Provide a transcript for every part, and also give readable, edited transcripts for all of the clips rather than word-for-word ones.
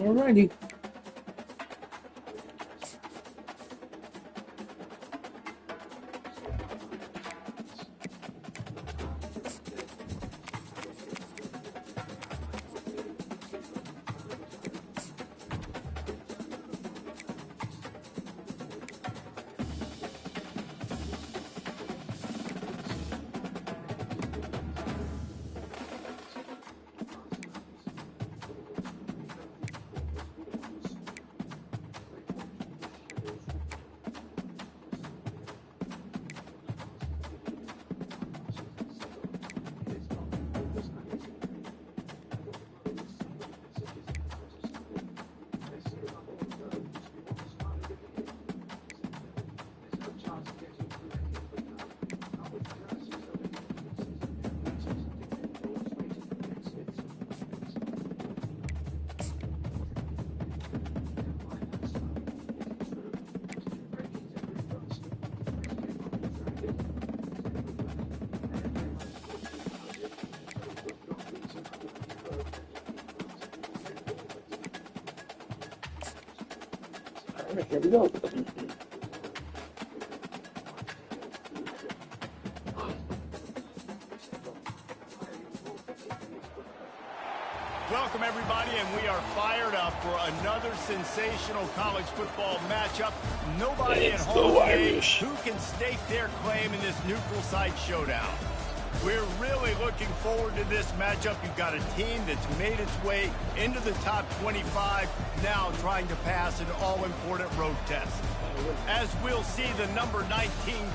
Alrighty. Here we go. Welcome, everybody, and we are fired up for another sensational college football matchup. Nobody at home today who can stake their claim in this neutral site showdown. We're really looking forward to this matchup. You've got a team that's made its way into the top 25, now trying to pass an all-important road test. As we'll see, the number 19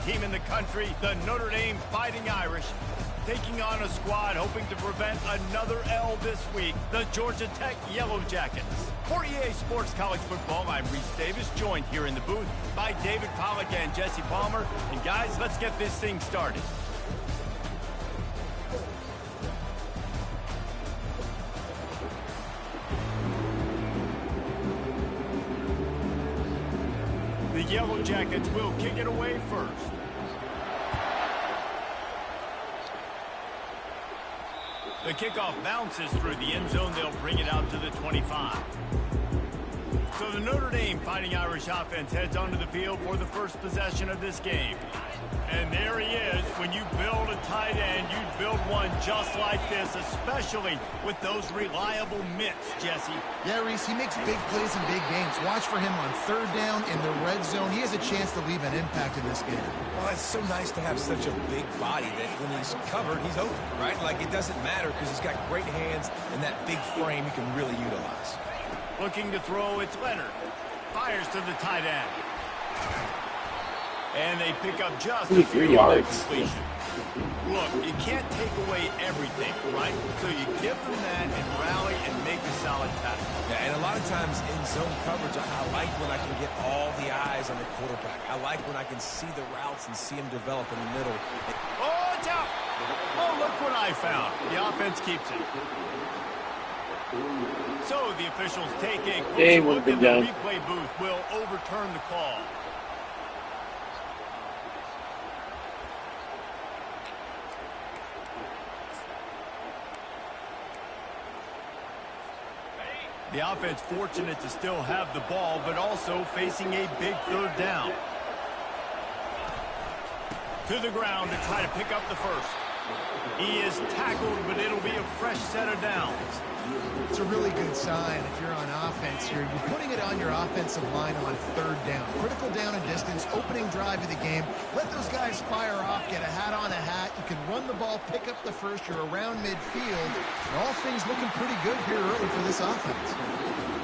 team in the country, the Notre Dame Fighting Irish, taking on a squad hoping to prevent another L this week, the Georgia Tech Yellow Jackets. For EA Sports College Football, I'm Reese Davis, joined here in the booth by David Pollack and Jesse Palmer. And guys, let's get this thing started. The Yellow Jackets will kick it away first. The kickoff bounces through the end zone. They'll bring it out to the 25. So the Notre Dame Fighting Irish offense heads onto the field for the first possession of this game. And there he is. When you build a tight end, you build one just like this, especially with those reliable mitts, Jesse. Yeah, Reese, he makes big plays in big games. Watch for him on third down in the red zone. He has a chance to leave an impact in this game. Well, it's so nice to have such a big body that when he's covered, he's open, right? Like, it doesn't matter because he's got great hands and that big frame he can really utilize. Looking to throw, it's Leonard. Fires to the tight end. And they pick up just a few yards. Completion. Look, you can't take away everything, right? So you give them that and rally and make a solid tackle. Yeah, and a lot of times in zone coverage, I like when I can get all the eyes on the quarterback. I like when I can see the routes and see him develop in the middle. Oh, it's out! Oh, look what I found. The offense keeps it. So the officials take a closer look and the replay booth will overturn the call. The offense fortunate to still have the ball, but also facing a big third down. To the ground to try to pick up the first. He is tackled, but it'll be a fresh set of downs. It's a really good sign if you're on offense here. You're putting it on your offensive line on third down. Critical down and distance, opening drive of the game. Let those guys fire off, get a hat on a hat. You can run the ball, pick up the first. You're around midfield. And all things looking pretty good here early for this offense.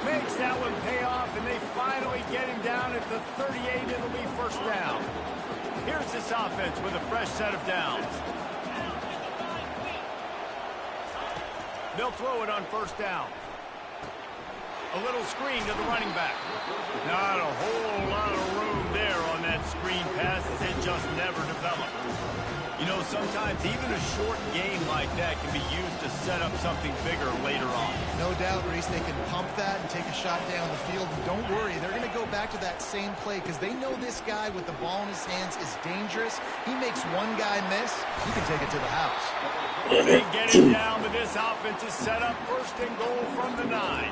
Makes that one pay off, and they finally get him down at the 38. It'll be first down. Here's this offense with a fresh set of downs. They'll throw it on first down. A little screen to the running back. Not a whole lot of room there on that screen pass as it just never developed. You know, sometimes even a short game like that can be used to set up something bigger later on. No doubt, Reese, they can pump that and take a shot down the field. And don't worry, they're going to go back to that same play because they know this guy with the ball in his hands is dangerous. He makes one guy miss, you can take it to the house. They get it down, but this offense is set up first and goal from the 9.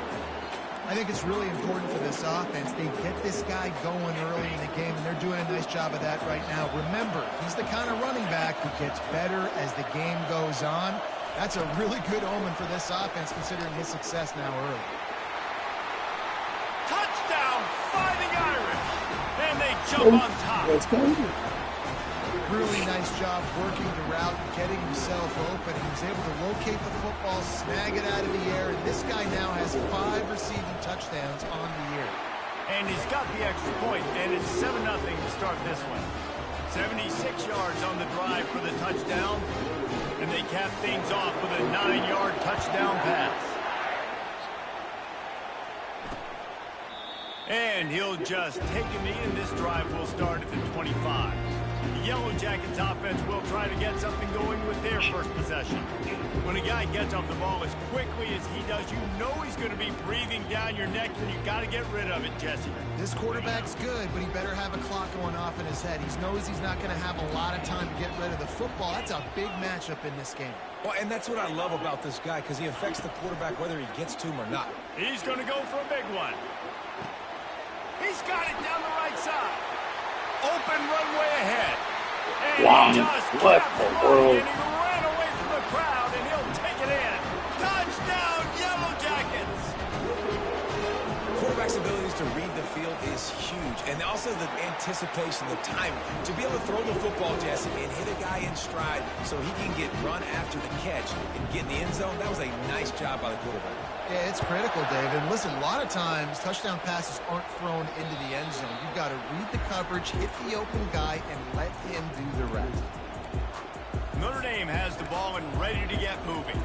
I think it's really important for this offense. They get this guy going early in the game, and they're doing a nice job of that right now. Remember, he's the kind of running back who gets better as the game goes on. That's a really good omen for this offense, considering his success now early. Touchdown, Fighting Irish! And they jump on top. Let's go. Really nice job working the route and getting himself open. He was able to locate the football, snag it out of the air, and this guy now has 5 receiving touchdowns on the year. And he's got the extra point, and it's 7-0 to start this one. 76 yards on the drive for the touchdown, and they cap things off with a 9-yard touchdown pass. And he'll just take a knee, and this drive will start at the 25. The Yellow Jackets offense will try to get something going with their first possession. When a guy gets off the ball as quickly as he does, you know he's going to be breathing down your neck, and you got to get rid of it, Jesse. This quarterback's good, but he better have a clock going off in his head. He knows he's not going to have a lot of time to get rid of the football. That's a big matchup in this game. Well, and that's what I love about this guy, because he affects the quarterback whether he gets to him or not. He's going to go for a big one. He's got it down the right side. Open runway ahead. And wow, he just what kept the running, world? and he ran away from the crowd, and he'll take it in. Touchdown, Yellow Jackets! Quarterback's abilities to read the field is huge, and also the anticipation, the timing. To be able to throw the football, Jesse, and hit a guy in stride so he can get run after the catch and get in the end zone, that was a nice job by the quarterback. Yeah, it's critical, David. And listen, a lot of times touchdown passes aren't thrown into the end zone. You've got to read the coverage, hit the open guy, and let him do the rest. Notre Dame has the ball and ready to get moving.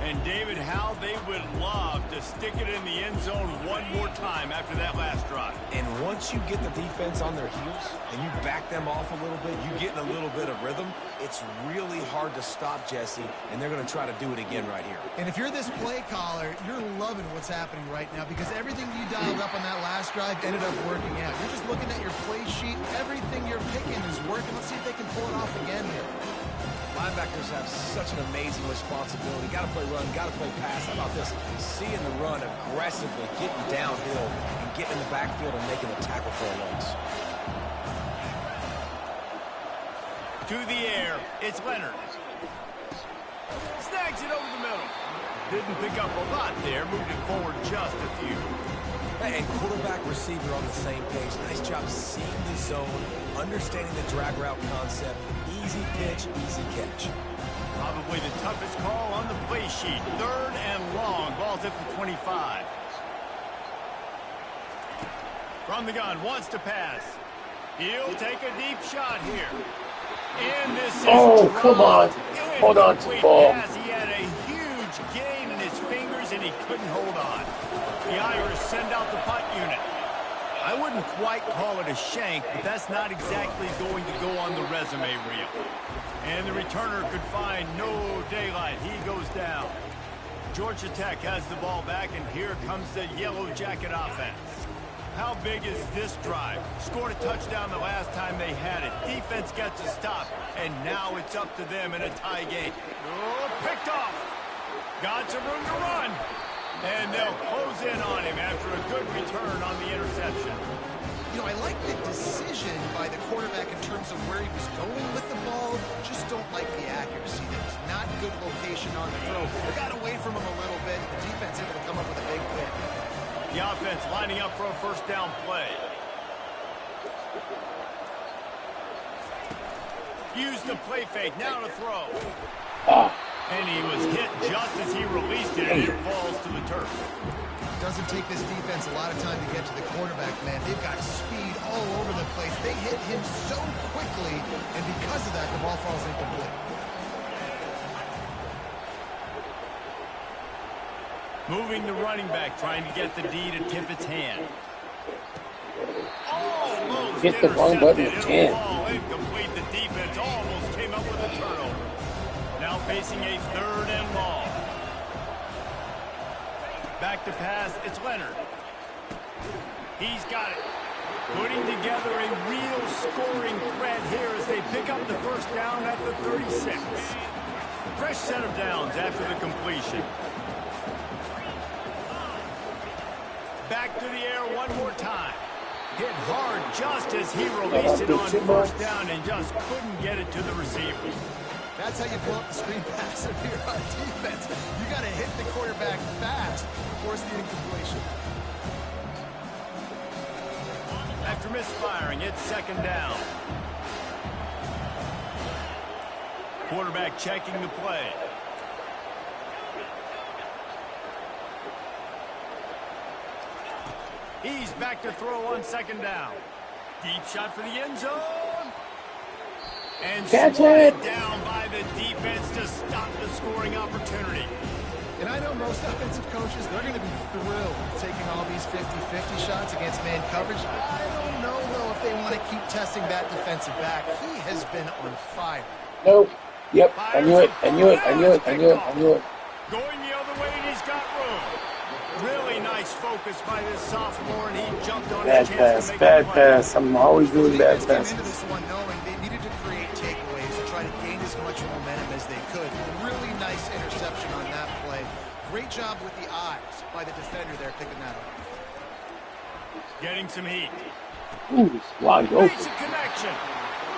And David, how they would love to stick it in the end zone one more time after that last drive. And once you get the defense on their heels and you back them off a little bit, you get in a little bit of rhythm, it's really hard to stop, Jesse, and they're going to try to do it again right here. And if you're this play caller, you're loving what's happening right now because everything you dialed up on that last drive ended up working out. You're just looking at your play sheet. Everything you're picking is working. Let's see if they can pull it off again here. Linebackers have such an amazing responsibility. Got to play run, got to play pass. How about this? Seeing the run aggressively, getting downhill, and getting in the backfield and making a tackle for a loss. To the air, it's Leonard. Snags it over the middle. Didn't pick up a lot there, moved it forward just a few. And quarterback, receiver on the same page. Nice job seeing the zone, understanding the drag route concept. Easy pitch, easy catch. Probably the toughest call on the play sheet. 3rd and long. Ball's at the 25. From the gun, wants to pass. He'll take a deep shot here. And this is Oh, come on. Hold on to the ball. Pass. He had a huge gain in his fingers, and he couldn't hold on. The Irish send out the punt unit. I wouldn't quite call it a shank, but that's not exactly going to go on the resume reel. And the returner could find no daylight. He goes down. Georgia Tech has the ball back, and here comes the Yellow Jacket offense. How big is this drive? Scored a touchdown the last time they had it. Defense gets a stop, and now it's up to them in a tie game. Oh, picked off. Got some room to run. And they'll close in on him after a good return on the interception. You know, I like the decision by the quarterback in terms of where he was going with the ball. Just don't like the accuracy. There was not good location on the throw. They got away from him a little bit. The defense able to come up with a big pick. The offense lining up for a first down play. Use the play fake. Now to throw. And he was hit just as he released it, and it falls to the turf. Doesn't take this defense a lot of time to get to the quarterback, man. They've got speed all over the place. They hit him so quickly, and because of that, the ball falls incomplete. Moving the running back, trying to get the D to tip its hand. Almost hit the wrong button again. Ball incomplete. The defense almost came up with a turnover. Now facing a 3rd and long. Back to pass, it's Leonard. He's got it. Putting together a real scoring threat here as they pick up the first down at the 36. Fresh set of downs after the completion. Back to the air one more time. Hit hard just as he released it on first down and just couldn't get it to the receiver. That's how you blow up the screen pass if you're on defense. You got to hit the quarterback fast to force the incompletion. After misfiring, it's second down. Quarterback checking the play. He's back to throw on second down. Deep shot for the end zone. And swatted down by the defense to stop the scoring opportunity. And I know most offensive coaches, they're going to be thrilled taking all these 50-50 shots against man coverage. I don't know, though, if they want to keep testing that defensive back. He has been on fire. Nope. Yep. I knew it. I knew it. I knew it. I knew it. I knew it. Going the other way, and he's got room. Really nice focus by this sophomore, and he jumped on his chance to make bad pass. I'm always doing bad passes. passes. Into this one knowing they needed to create takeaways to try to gain as much momentum as they could. Really nice interception on that play. Great job with the eyes by the defender there picking that up. Getting some heat. Ooh, wide open. Makes a connection.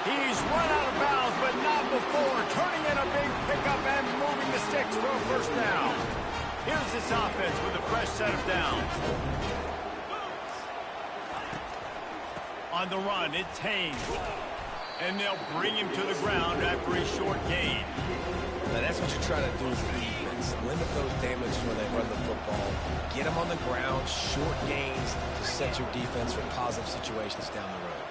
He's run out of bounds, but not before. Turning in a big pickup and moving the sticks for a first down. Here's this offense with a fresh set of downs. On the run, it's Haynes. And they'll bring him to the ground after a short gain. Now that's what you try to do as a defense. Limit those damages when they run the football. Get them on the ground, short gains to set your defense for positive situations down the road.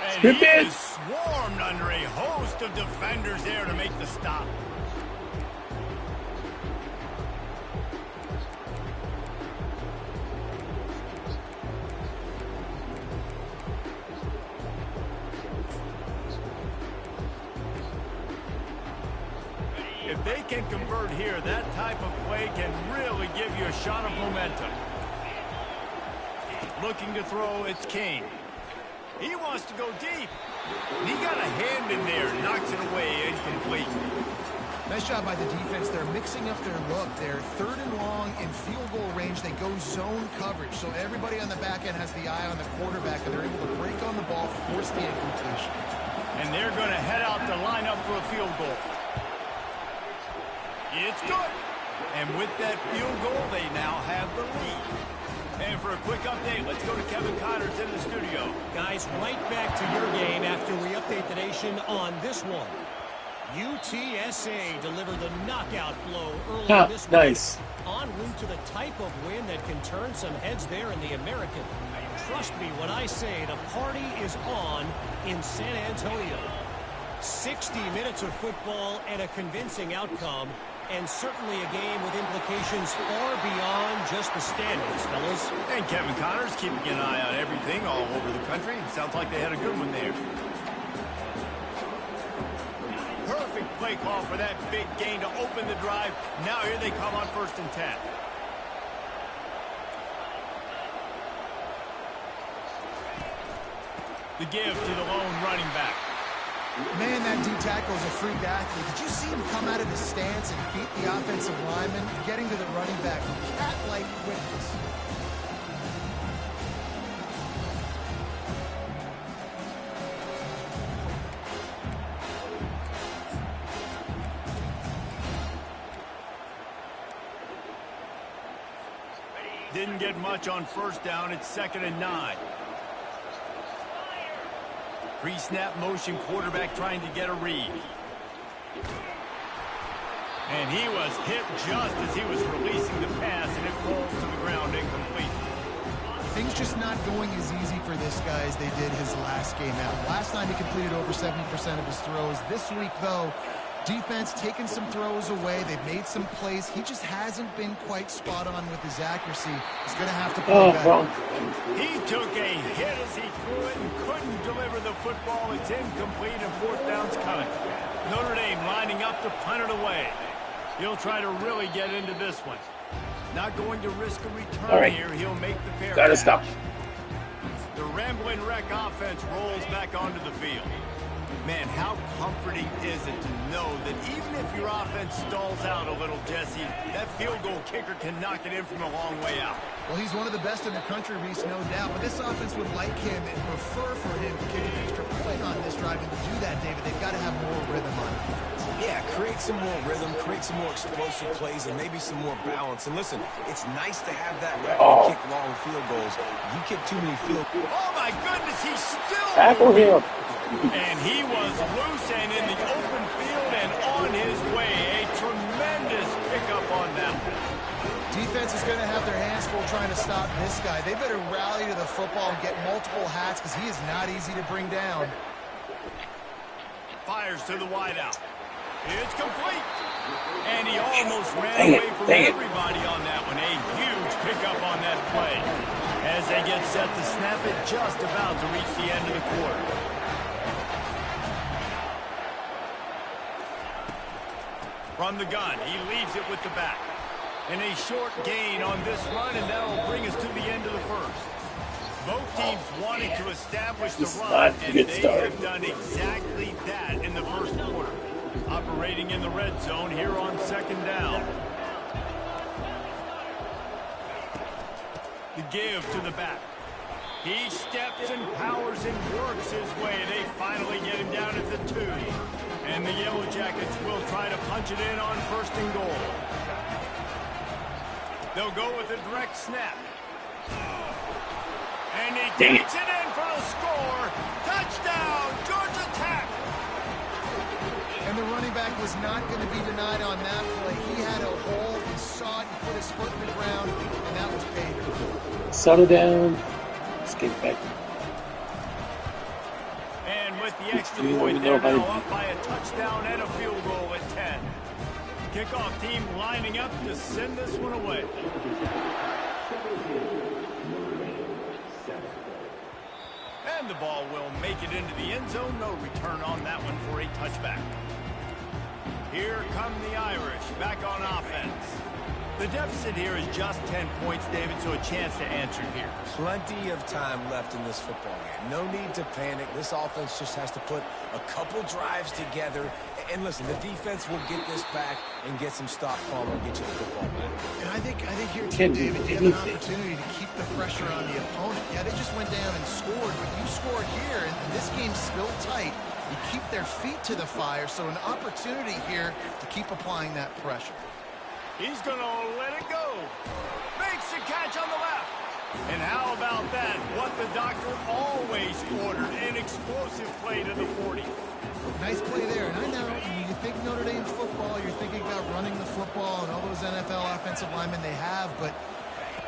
And he is swarmed under a host of defenders there to make the stop. If they can convert here, that type of play can really give you a shot of momentum. Looking to throw, it's King. He wants to go deep. He got a hand in there, knocks it away, incomplete. Nice job by the defense. They're mixing up their look. They're third and long in field goal range. They go zone coverage. So everybody on the back end has the eye on the quarterback, and they're able to break on the ball, force the incompletion. And they're going to head out to line up for a field goal. It's good. And with that field goal, they now have the lead. And for a quick update, let's go to Kevin Connors in the studio. Guys, right back to your game after we update the nation on this one. UTSA delivered the knockout blow earlier this week. Nice. En route to the type of win that can turn some heads there in the American. Trust me when I say the party is on in San Antonio. 60 minutes of football and a convincing outcome. And certainly a game with implications far beyond just the standings, fellas. And Kevin Connors keeping an eye on everything all over the country. Sounds like they had a good one there. Perfect play call for that big gain to open the drive. Now here they come on 1st and 10. The give to the lone running back. Man, that D-tackle is a freak athlete. Did you see him come out of his stance and beat the offensive lineman, getting to the running back? Cat-like quickness. Didn't get much on 1st down. It's 2nd and 9. Pre-snap motion, quarterback trying to get a read. And he was hit just as he was releasing the pass, and it falls to the ground incomplete. Things just not going as easy for this guy as they did his last game out. Last time he completed over 70% of his throws. This week, though, defense taking some throws away. They've made some plays. He just hasn't been quite spot on with his accuracy. He's going to have to play better. He took a hit as he threw it and couldn't deliver the football. It's incomplete and 4th down's coming. Notre Dame lining up to punt it away. He'll try to really get into this one. Not going to risk a return here. He'll make the fair catch. Stop. The Rambling Wreck offense rolls back onto the field. Man, how comforting is it to know that even if your offense stalls out a little, Jesse, that field goal kicker can knock it in from a long way out. Well, he's one of the best in the country, Reese, no doubt. But this offense would like him and prefer for him to kick an extra point on this drive. And to do that, David, they've got to have more rhythm on defense. Yeah, create some more rhythm, create some more explosive plays, and maybe some more balance. And listen, it's nice to have that record kick long field goals. You kick too many field goals. Oh, my goodness, he's still... Tackle him. And he was loose and in the open field and on his way. A tremendous pickup on that one. Defense is going to have their hands full trying to stop this guy. They better rally to the football and get multiple hats because he is not easy to bring down. Fires to the wideout. It's complete. And he almost ran away from everybody on that one. A huge pickup on that play. As they get set to snap it, just about to reach the end of the quarter. From the gun, he leaves it with the back. And a short gain on this run, and that'll bring us to the end of the first. Both teams wanting to establish the run, and they have done exactly that in the first quarter. Operating in the red zone here on second down. The give to the back. He steps and powers and works his way. They finally get him down at the 2. And the Yellow Jackets will try to punch it in on first and goal. They'll go with a direct snap. And he takes it in for the score. Touchdown, Georgia Tech. And the running back was not going to be denied on that play. He had a hole, he saw it, he put his foot in the ground, and that was paid. Settle down. Let's get back. And with the extra point, they're now up by a touchdown and a field goal at 10. Kickoff team lining up to send this one away. And the ball will make it into the end zone. No return on that one for a touchback. Here come the Irish back on offense. The deficit here is just 10 points, David, so a chance to answer here. Plenty of time left in this football game. No need to panic. This offense just has to put a couple drives together. And listen, the defense will get this back and get some stop calm and get you the football back. And I think here too, David, you have an opportunity to keep the pressure on the opponent. Yeah, they just went down and scored, but you scored here, and this game's still tight. You keep their feet to the fire, so an opportunity here to keep applying that pressure. He's going to let it go. Makes the catch on the left. And how about that? What the doctor always ordered, an explosive play to the 40. Nice play there. And I know when you think Notre Dame football, you're thinking about running the football and all those NFL offensive linemen they have, but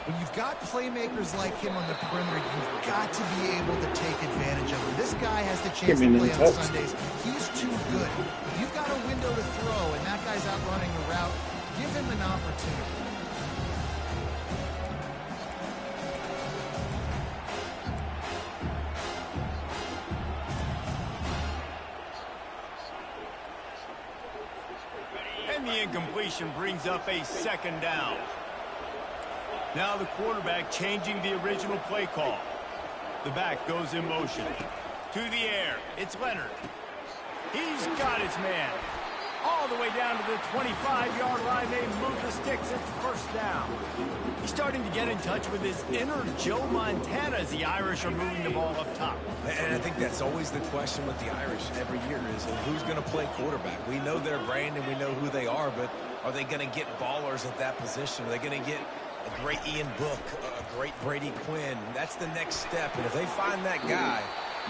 when you've got playmakers like him on the perimeter, you've got to be able to take advantage of him. This guy has the chance to play on Sundays. He's too good. If you've got a window to throw and that guy's out running the route, give him an opportunity. And the incompletion brings up a second down. Now the quarterback changing the original play call. The back goes in motion. To the air, it's Leonard. He's got his man. All the way down to the 25-yard line. They move the sticks. It's first down. He's starting to get in touch with his inner Joe Montana as the Irish are moving the ball up top. And I think that's always the question with the Irish every year is who's going to play quarterback. We know their brand and we know who they are, but are they going to get ballers at that position? Are they going to get a great Ian Book, a great Brady Quinn? That's the next step. And if they find that guy,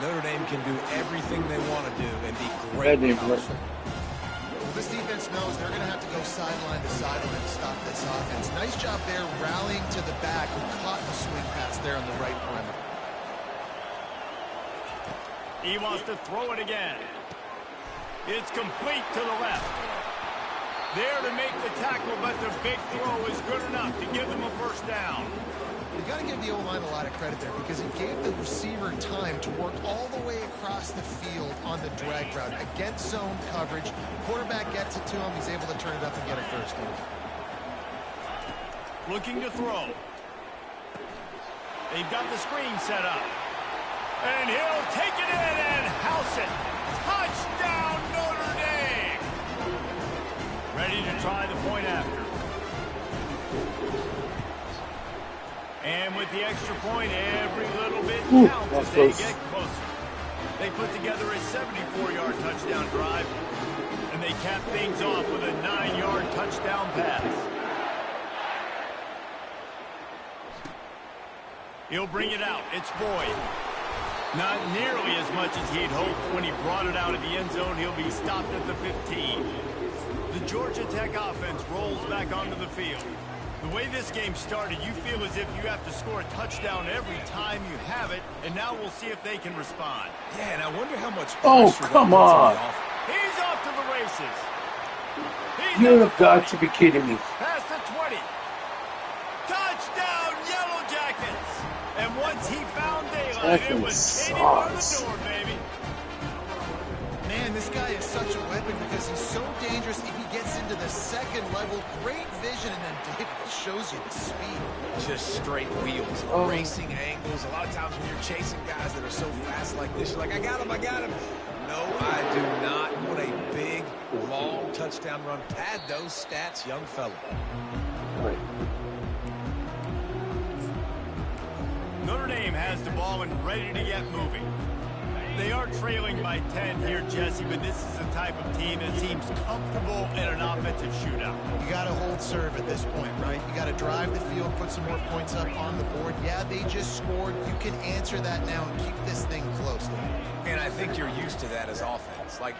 Notre Dame can do everything they want to do and be great. This defense knows they're going to have to go sideline to sideline to stop this offense. Nice job there rallying to the back who caught the swing pass there on the right perimeter. He wants to throw it again. It's complete to the left. There to make the tackle, but the big throw is good enough to give them a first down. You got to give the O-line a lot of credit there because it gave the receiver time to work all the way across the field on the drag route against zone coverage. Quarterback gets it to him. He's able to turn it up and get a first down. Looking to throw. They've got the screen set up. And he'll take it in and house it. Touchdown, Notre Dame. Ready to try the point after. And with the extra point, every little bit counts as they get closer. They put together a 74-yard touchdown drive, and they cap things off with a 9-yard touchdown pass. He'll bring it out. It's Boyd. Not nearly as much as he'd hoped when he brought it out of the end zone. He'll be stopped at the 15. The Georgia Tech offense rolls back onto the field. The way this game started, you feel as if you have to score a touchdown every time you have it, and now we'll see if they can respond. Yeah, and I wonder how much pressure. Oh, come on. He's off to the races. You have got to be kidding me. Past the 20. Touchdown, Yellow Jackets. And once he found daylight, it was Katie for the door, baby. Man, this guy is such a weapon because he's so dangerous if he gets into the second level. Great vision, and then David shows you the speed. Just straight wheels, racing angles. A lot of times when you're chasing guys that are so fast like this, you're like, I got him, I got him. No, I do not. What a big, long touchdown run. Pad those stats, young fella. Right. Notre Dame has the ball and ready to get moving. They are trailing by 10 here, Jesse, but this is the type of team that seems comfortable in an offensive shootout. You got to hold serve at this point, right? You got to drive the field, put some more points up on the board. Yeah, they just scored. You can answer that now and keep this thing close. And I think you're used to that as offense. Like,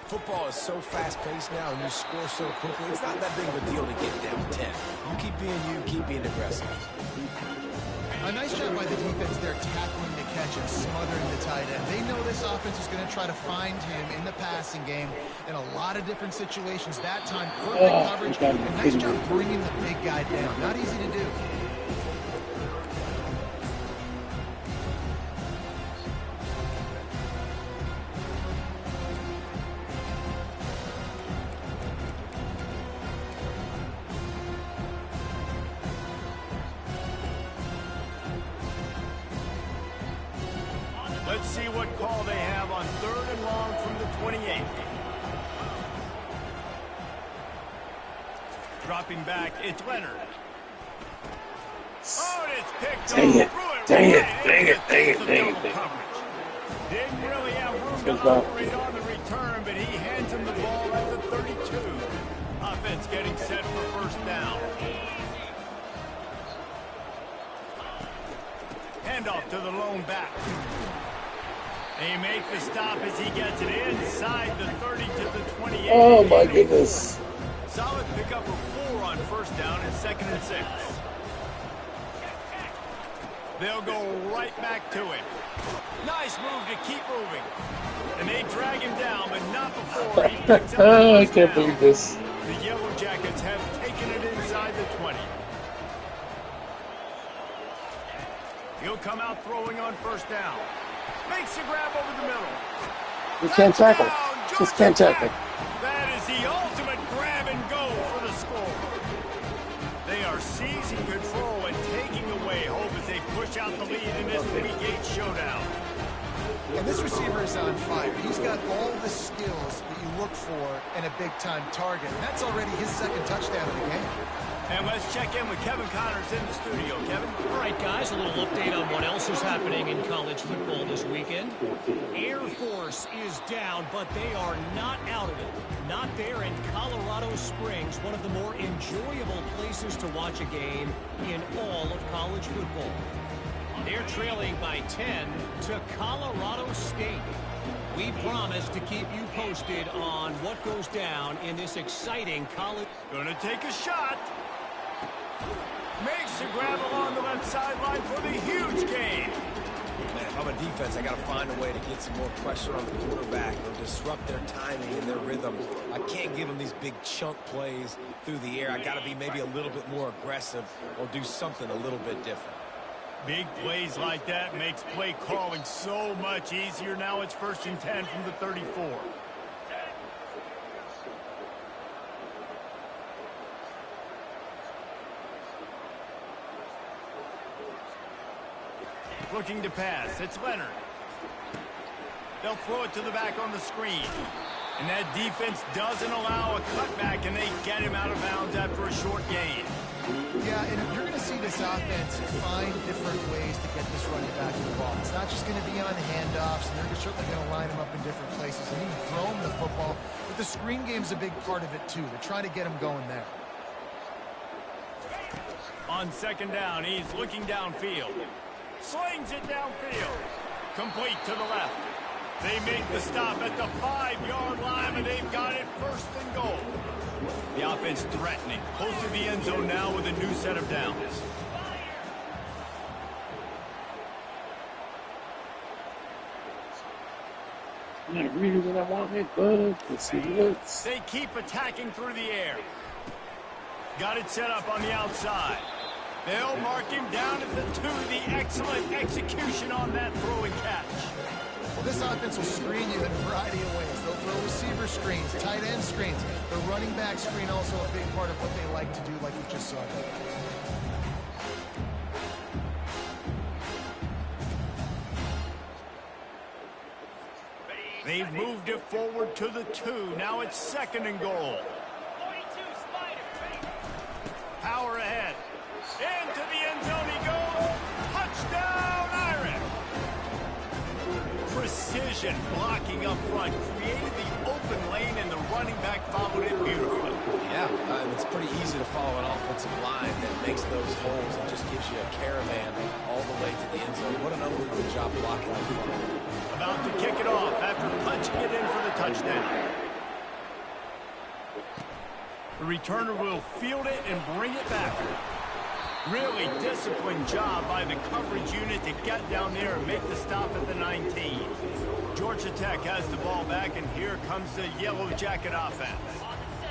football is so fast-paced now, and you score so quickly, it's not that big of a deal to get down 10. You keep being aggressive. A nice job by the defense there tackling the catch and smothering the tight end. They know this offense is going to try to find him in the passing game in a lot of different situations. That time, perfect coverage, and nice job bringing the big guy down. Not easy to do. Let's see what call they have on 3rd and long from the 28. Dropping back, it's Leonard. Oh, and it's picked up. Dang it. Didn't really have room to operate on the return, but he hands him the ball at the 32. Offense getting set for first down. Handoff to the lone back. They make the stop as he gets it inside the 30 to the 28. Oh, my goodness. Solid pickup of 4 on first down and 2nd and 6. They'll go right back to him. Nice move to keep moving. And they drag him down, but not before he picks up the I can't believe this. The Yellow Jackets have taken it inside the 20. He'll come out throwing on first down. Makes the grab over the middle. You can't tackle. Just can't tackle. That is the ultimate grab and go for the score. They are seizing control and taking away hope as they push out the lead in this Week 8 showdown. And this receiver is on fire. He's got all the skills that you look for in a big-time target. And that's already his 2nd touchdown of the game. And let's check in with Kevin Connors in the studio. Kevin? All right, guys, a little update on what else is happening in college football this weekend. Air Force is down, but they are not out of it. Not there in Colorado Springs, one of the more enjoyable places to watch a game in all of college football. They're trailing by 10 to Colorado State. We promise to keep you posted on what goes down in this exciting college. Gonna take a shot. Makes the grab along the left sideline for the huge gain. Man, if I'm a defense, I got to find a way to get some more pressure on the quarterback or disrupt their timing and their rhythm. I can't give them these big chunk plays through the air. I got to be maybe a little bit more aggressive or do something a little bit different. Big plays like that makes play calling so much easier. Now it's 1st and 10 from the 34. Looking to pass. It's Leonard. They'll throw it to the back on the screen. And that defense doesn't allow a cutback, and they get him out of bounds after a short gain. Yeah, and you're going to see this offense find different ways to get this running back involved. It's not just going to be on handoffs, and they're certainly going to line him up in different places and even throw him the football. But the screen game's a big part of it, too. They're trying to get him going there. On second down, he's looking downfield. Slings it downfield. Complete to the left. They make the stop at the 5-yard line, and they've got it first and goal. The offense threatening. Close to the end zone now with a new set of downs. I'm not really what I want it, but let's see what. They keep attacking through the air. Got it set up on the outside. They'll mark him down at the 2. The excellent execution on that throw and catch. Well, this offense will screen you in a variety of ways. They'll throw receiver screens, tight end screens. The running back screen also a big part of what they like to do, like we just saw there. They've moved it forward to the 2. Now it's second and goal. Power ahead. Into the end zone he goes. Touchdown, Irish. Precision blocking up front. Created the open lane, and the running back followed it beautifully. Yeah, it's pretty easy to follow an offensive line that makes those holes and just gives you a caravan all the way to the end zone. What an unbelievable job blocking up front. About to kick it off after punching it in for the touchdown. The returner will field it and bring it back. Really disciplined job by the coverage unit to get down there and make the stop at the 19. Georgia Tech has the ball back, and here comes the Yellow Jacket offense.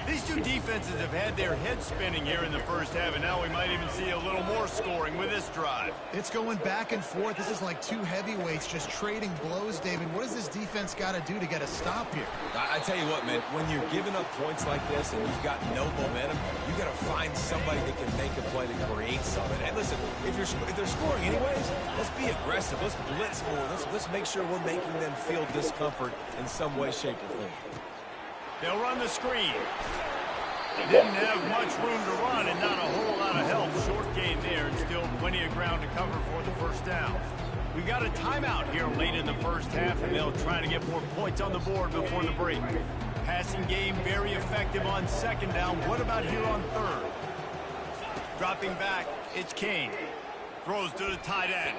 These two defenses have had their heads spinning here in the first half, and now we might even see a little more scoring with this drive. It's going back and forth. This is like two heavyweights just trading blows, David. What does this defense got to do to get a stop here? I tell you what, man, when you're giving up points like this and you've got no momentum, you got to find somebody that can make a play to create something. And listen, if they're scoring anyways, let's be aggressive. Let's blitz more. Let's make sure we're making them feel discomfort in some way, shape, or form. They'll run the screen. Didn't have much room to run and not a whole lot of help. Short gain there and still plenty of ground to cover for the first down. We got a timeout here late in the first half, and they'll try to get more points on the board before the break. Passing game very effective on second down. What about here on third? Dropping back, it's King. Throws to the tight end.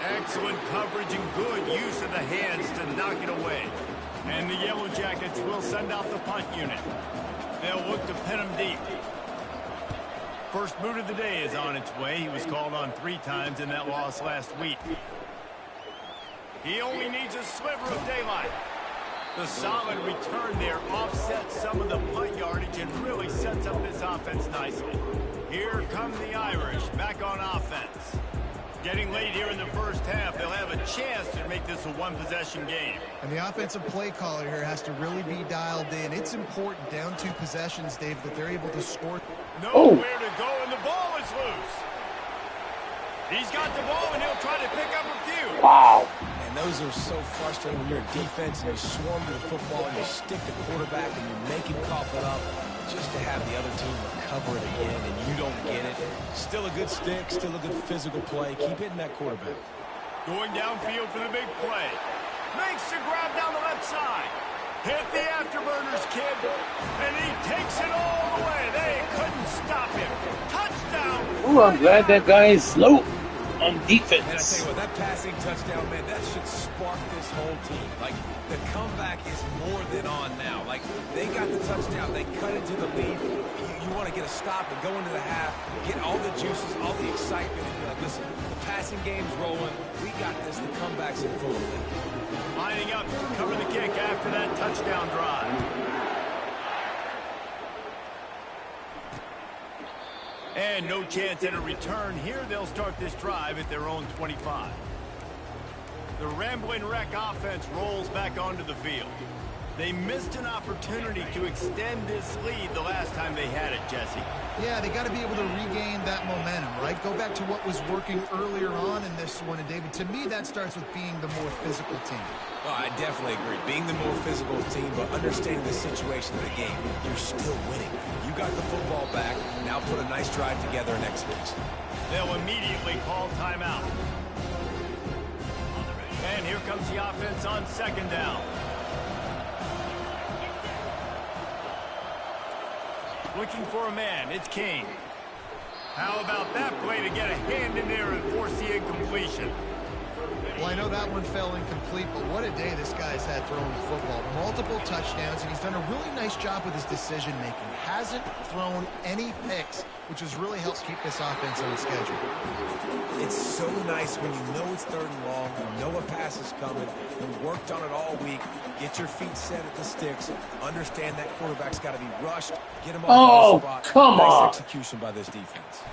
Excellent coverage and good use of the hands to knock it away. And the Yellow Jackets will send out the punt unit. They'll look to pin him deep. First boot of the day is on its way. He was called on 3 times in that loss last week. He only needs a sliver of daylight. The solid return there offsets some of the punt yardage and really sets up this offense nicely. Here come the Irish back on offense. Getting late here in the first half, they'll have a chance to make this a one-possession game. And the offensive play caller here has to really be dialed in. It's important, down 2 possessions, Dave, that they're able to score. Nowhere to go, and the ball is loose. He's got the ball, and he'll try to pick up a few. Wow. And those are so frustrating when you're a defense and you swarm to the football and you stick the quarterback and you make him cough it up just to have the other team recover it again and you don't get it. Still a good stick, still a good physical play. Keep hitting that quarterback. Going downfield for the big play. Makes the grab down the left side. Hit the afterburners, kid. And he takes it all the way. They couldn't stop him. Touchdown. Ooh, I'm glad that guy is slow on defense. And I tell you what, that passing touchdown, man, that should spark this whole team. Like, the comeback is more than on now. Like, they got the touchdown. They cut into the lead. You want to get a stop and go into the half, get all the juices, all the excitement, and be like, listen, the passing game's rolling. We got this. The comeback's in full effect. Lining up to cover the kick after that touchdown drive. And no chance at a return here. They'll start this drive at their own 25. The Rambling Wreck offense rolls back onto the field. They missed an opportunity to extend this lead the last time they had it, Jesse. Yeah, they got to be able to regain that momentum, right? Go back to what was working earlier on in this one. And, David, to me, that starts with being the more physical team. Oh, I definitely agree. Being the more physical team, but understanding the situation of the game, you're still winning. You got the football back. Now put a nice drive together and execute. They'll immediately call timeout. And here comes the offense on second down. Looking for a man. It's King. How about that play to get a hand in there and force the incompletion? Well, I know that one fell incomplete, but what a day this guy's had throwing the football. Multiple touchdowns, and he's done a really nice job with his decision-making. Hasn't thrown any picks, which has really helped keep this offense on schedule. It's so nice when you know it's 3rd and long, you know a pass is coming, you worked on it all week, get your feet set at the sticks, understand that quarterback's got to be rushed, get him off the spot. Come nice on. execution by this defense.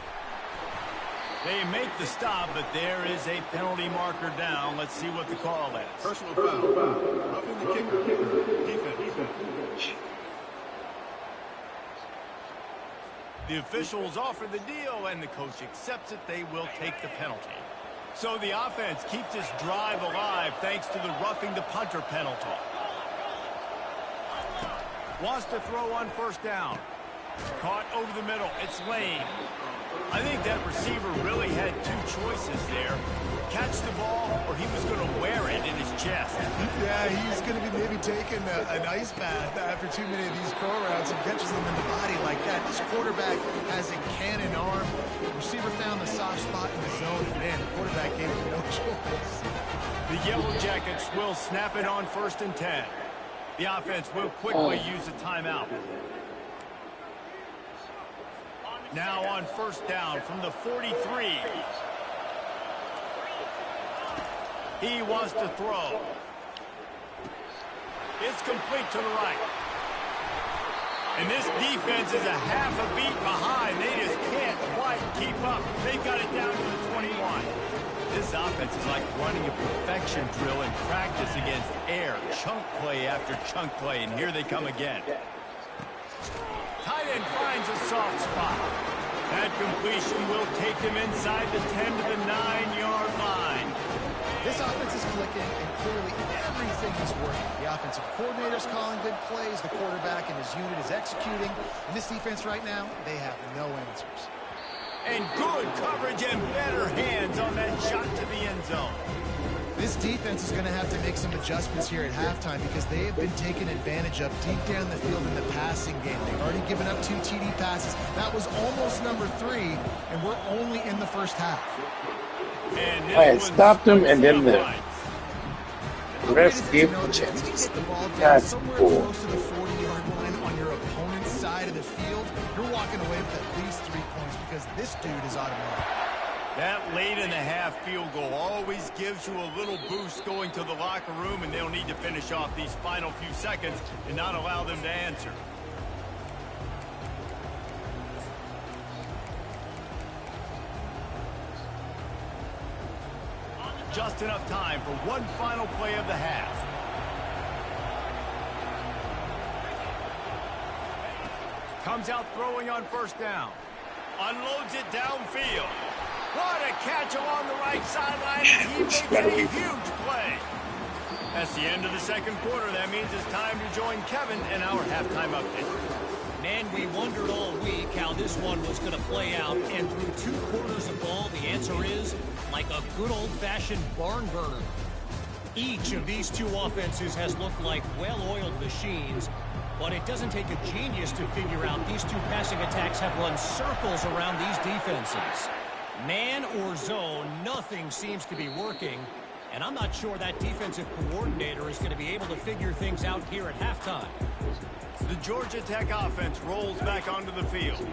They make the stop, but there is a penalty marker down. Let's see what the call is. Personal foul. Roughing the kicker. Defense. The officials offer the deal, and the coach accepts it. They will take the penalty. So the offense keeps this drive alive thanks to the roughing the punter penalty. Wants to throw on 1st down. Caught over the middle. It's Lane. I think that receiver really had 2 choices there. Catch the ball, or he was going to wear it in his chest. Yeah, he's going to be maybe taking an ice bath after too many of these throw routes and catches them in the body like that. This quarterback has a cannon arm. The receiver found the soft spot in the zone, and man, the quarterback gave him no choice. The Yellow Jackets will snap it on 1st and 10. The offense will quickly use a timeout. Now on 1st down from the 43. He wants to throw. It's complete to the right. And this defense is a half a beat behind. They just can't quite keep up. They've got it down to the 21. This offense is like running a perfection drill in practice against air. Chunk play after chunk play, and here they come again. Tight end finds a soft spot. That completion will take them inside the 10 to the 9-yard line. This offense is clicking, and clearly everything is working. The offensive coordinator's calling good plays. The quarterback and his unit is executing. And this defense right now, they have no answers. And good coverage and better hands on that shot to the end zone. This defense is going to have to make some adjustments here at halftime because they have been taken advantage of deep down the field in the passing game. They've already given up 2 TD passes. That was almost number 3, and we're only in the 1st half. And I had stopped him and then the rest gave him a chance. Get the ball down That's somewhere cool. close to the 40-yard line on your opponent's side of the field. You're walking away with at least 3 points because this dude is automatic. That late in the half field goal always gives you a little boost going to the locker room, and they'll need to finish off these final few seconds and not allow them to answer. Just enough time for one final play of the half. Comes out throwing on 1st down. Unloads it downfield. What a catch along the right sideline. He makes a huge play. That's the end of the 2nd quarter. That means it's time to join Kevin in our halftime update. Man, we wondered all week how this one was going to play out, and through 2 quarters of ball, the answer is like a good old-fashioned barn burner. Each of these 2 offenses has looked like well-oiled machines, but it doesn't take a genius to figure out these 2 passing attacks have run circles around these defenses. Man or zone, nothing seems to be working, and I'm not sure that defensive coordinator is going to be able to figure things out here at halftime. The Georgia Tech offense rolls back onto the field.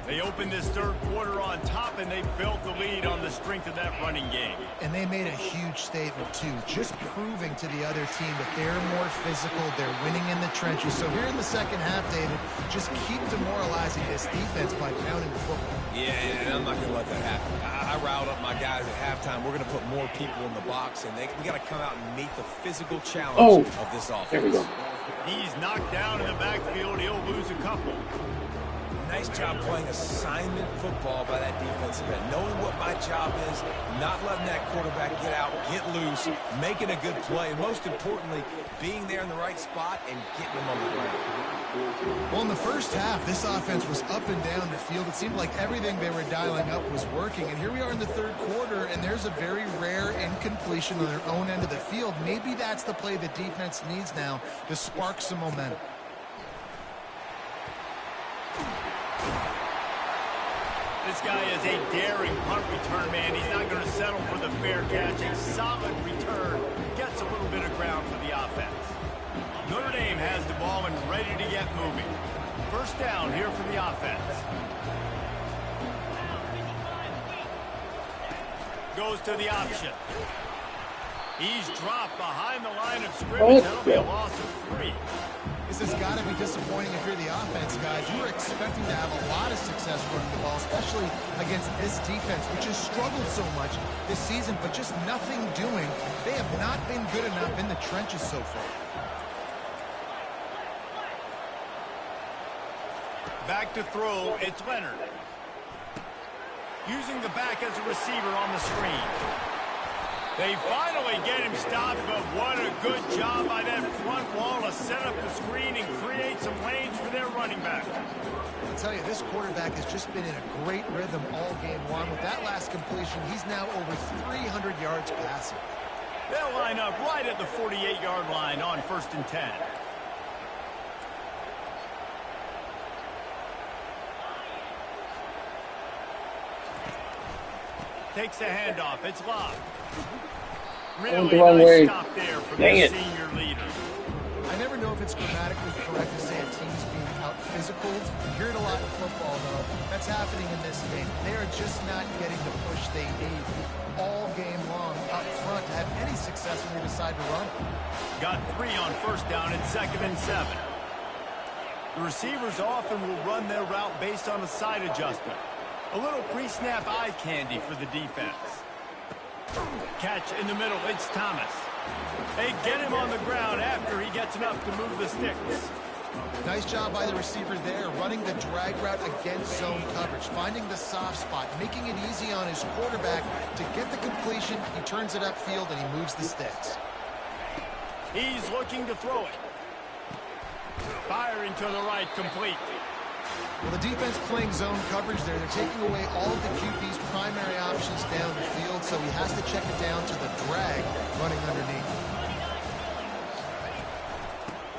They opened this 3rd quarter on top, and they built the lead on the strength of that running game. And they made a huge statement, too, just proving to the other team that they're more physical, they're winning in the trenches. So here in the 2nd half, David, just keep demoralizing this defense by pounding the football. Yeah, and I'm not going to let that happen. I riled up my guys at halftime. We're going to put more people in the box, and we got to come out and meet the physical challenge of this offense. There we go. He's knocked down in the backfield. He'll lose a couple. Nice job playing assignment football by that defensive end. Knowing what my job is, not letting that quarterback get out, get loose, making a good play, and most importantly, being there in the right spot and getting him on the ground. Well, in the first half, this offense was up and down the field. It seemed like everything they were dialing up was working. And here we are in the third quarter, and there's a very rare incompletion on their own end of the field. Maybe that's the play the defense needs now to spark some momentum. This guy is a daring punt return man. He's not going to settle for the fair catch. A solid return gets a little bit of ground for the offense. Notre Dame has the ball and ready to get moving. First down here for the offense. Goes to the option. He's dropped behind the line of scrimmage. That'll be a loss of 3. This has got to be disappointing if you're the offense, guys. You were expecting to have a lot of success running the ball, especially against this defense, which has struggled so much this season, but just nothing doing. They have not been good enough in the trenches so far. Back to throw, it's Leonard. Using the back as a receiver on the screen. They finally get him stopped, but what a good job by that front wall to set up the screen and create some lanes for their running back. I'll tell you, this quarterback has just been in a great rhythm all game long. With that last completion, he's now over 300 yards passing. They'll line up right at the 48-yard line on 1st and 10. Takes the handoff. It's locked. Really nice stop there from the senior leader. I never know if it's grammatically correct to say a team's being out-physical. You hear it a lot in football, though. That's happening in this game. They are just not getting the push they need all game long up front to have any success when they decide to run. Got 3 on 1st down and 2nd and 7. The receivers often will run their route based on a side adjustment. A little pre-snap eye candy for the defense. Catch in the middle, it's Thomas. They get him on the ground after he gets enough to move the sticks. Nice job by the receiver there, running the drag route against zone coverage, finding the soft spot, making it easy on his quarterback to get the completion. He turns it upfield and he moves the sticks. He's looking to throw it. Firing to the right, complete. Well, the defense playing zone coverage there. They're taking away all of the QB's primary options down the field, so he has to check it down to the drag running underneath.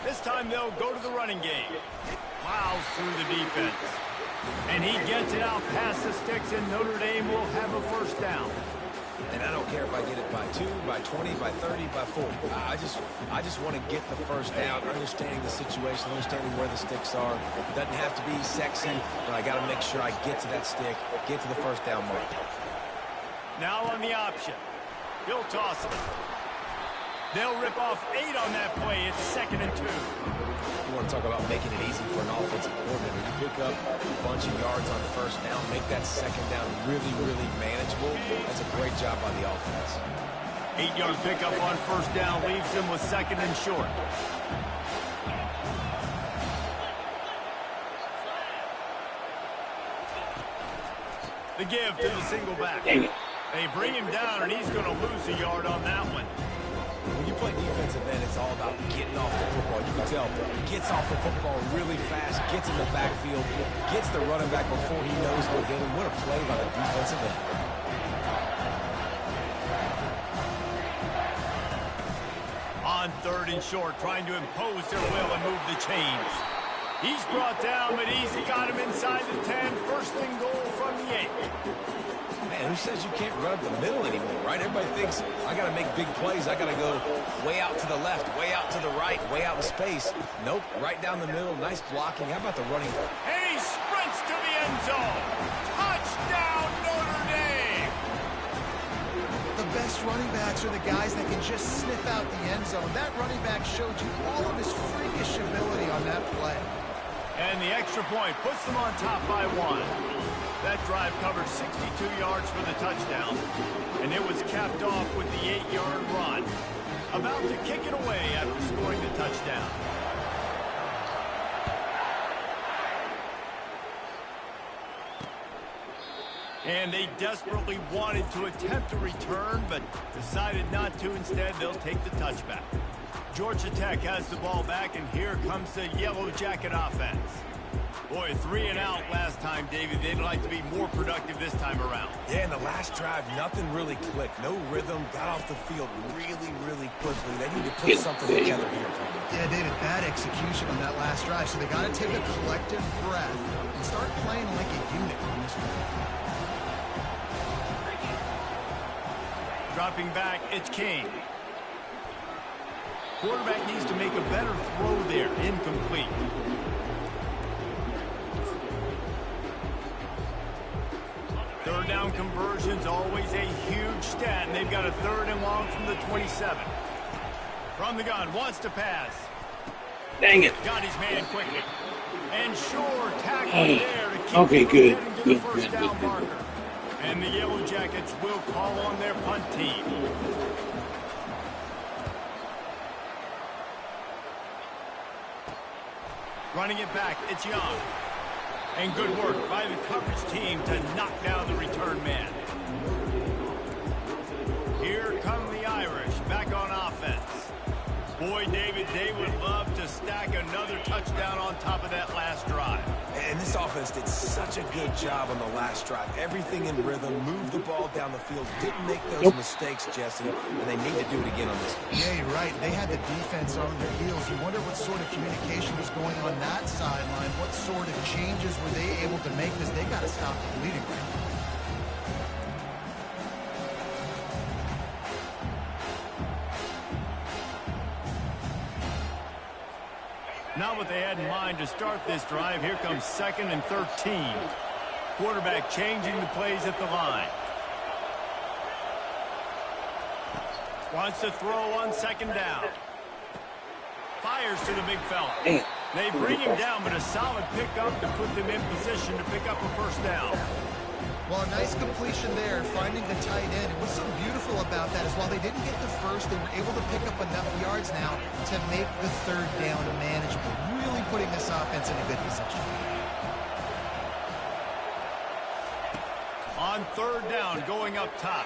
This time they'll go to the running game. Plows through the defense. And he gets it out past the sticks, and Notre Dame will have a 1st down. And I don't care if I get it by 2, by 20, by 30, by 40. I just want to get the 1st down, understanding the situation, understanding where the sticks are. It doesn't have to be sexy, but I got to make sure I get to that stick, get to the 1st down mark. Now on the option. He'll toss it. They'll rip off 8 on that play. It's 2nd and 2. You want to talk about making it easy for an offensive coordinator. You pick up a bunch of yards on 1st down, make that 2nd down really, really manageable. That's a great job by the offense. 8-yard pickup on 1st down leaves him with 2nd and short. The give to the single back. They bring him down, and he's going to lose a yard on that one. When you play defensive end, it's all about getting off the football. You can tell, gets off the football really fast, gets in the backfield, gets the running back before he knows what hit him. What a play by the defensive end. On 3rd and short, trying to impose their will and move the chains. He's brought down, but he's got him inside the 10. 1st and goal from the 8. Man, who says you can't run up the middle anymore, right? Everybody thinks, I got to make big plays. I got to go way out to the left, way out to the right, way out in space. Nope, right down the middle. Nice blocking. How about the running? And he sprints to the end zone. Touchdown, Notre Dame! The best running backs are the guys that can just sniff out the end zone. That running back showed you all of his freakish ability on that play. And the extra point puts them on top by 1. That drive covered 62 yards for the touchdown, and it was capped off with the 8-yard run. About to kick it away after scoring the touchdown. And they desperately wanted to attempt a return, but decided not to. Instead, they'll take the touchback. Georgia Tech has the ball back, and here comes the Yellow Jacket offense. Boy, 3 and out last time, David. They'd like to be more productive this time around. Yeah, in the last drive, nothing really clicked. No rhythm, got off the field really, really quickly. They need to put something together here. Yeah, David, bad execution on that last drive. So they got to take a collective breath and start playing like a unit on this one. Dropping back, it's King. Quarterback needs to make a better throw there. Incomplete. Third down conversions, always a huge stat, and they've got a 3rd and long from the 27. From the gun, wants to pass. Dang it. Got his man quickly. And sure, tackle there to keep Okay, good. getting to the first down marker. And the Yellow Jackets will call on their punt team. Running it back, it's Young. And good work by the coverage team to knock down the return man. Here come the Irish back on offense. Boy, David, they would love to stack another touchdown on top of that last drive. And this offense did such a good job on the last drive. Everything in rhythm, moved the ball down the field, didn't make those mistakes, Jesse, and they need to do it again on this one. Yeah, you're right. They had the defense on their heels. You wonder what sort of communication was going on that sideline. What sort of changes were they able to make? Because they got to stop the bleeding right now. Not what they had in mind to start this drive. Here comes 2nd and 13. Quarterback changing the plays at the line. Wants to throw on 2nd down. Fires to the big fella. They bring him down, but a solid pickup to put them in position to pick up a 1st down. Well, a nice completion there, finding the tight end. And what's so beautiful about that is while they didn't get the first, they were able to pick up enough yards now to make the 3rd down manageable. Really putting this offense in a good position. On 3rd down, going up top.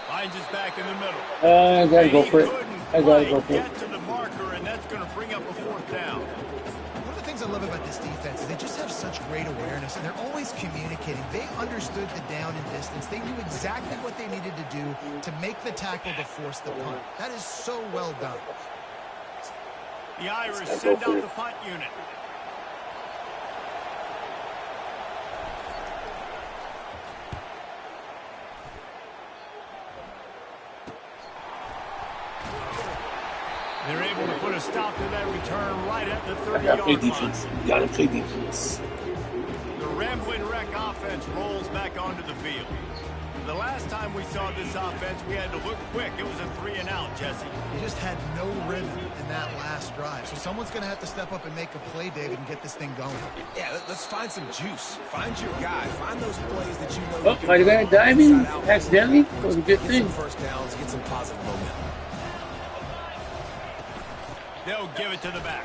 Finds his back in the middle. I gotta go for it. I gotta go for it. Get to the marker, and that's going to bring up a 4th down. One of the things I love about this defense is they just have such great awareness, and they're always communicating. They understood the down and distance. They knew exactly what they needed to do to make the tackle to force the punt. That is so well done. The Irish send out the punt unit. They're able to put a stop to that return right at the 30-yard line. Defense. Gotta play defense. The Ramblin' Wreck offense rolls back onto the field. The last time we saw this offense, we had to look quick. It was a 3 and out, Jesse. They just had no rhythm in that last drive. So someone's going to have to step up and make a play, David, and get this thing going. Yeah, let's find some juice. Find your guy. Find those plays that you know. Oh, might have been diving accidentally. That was a good thing. Get some 1st downs, get some positive momentum. They'll give it to the back.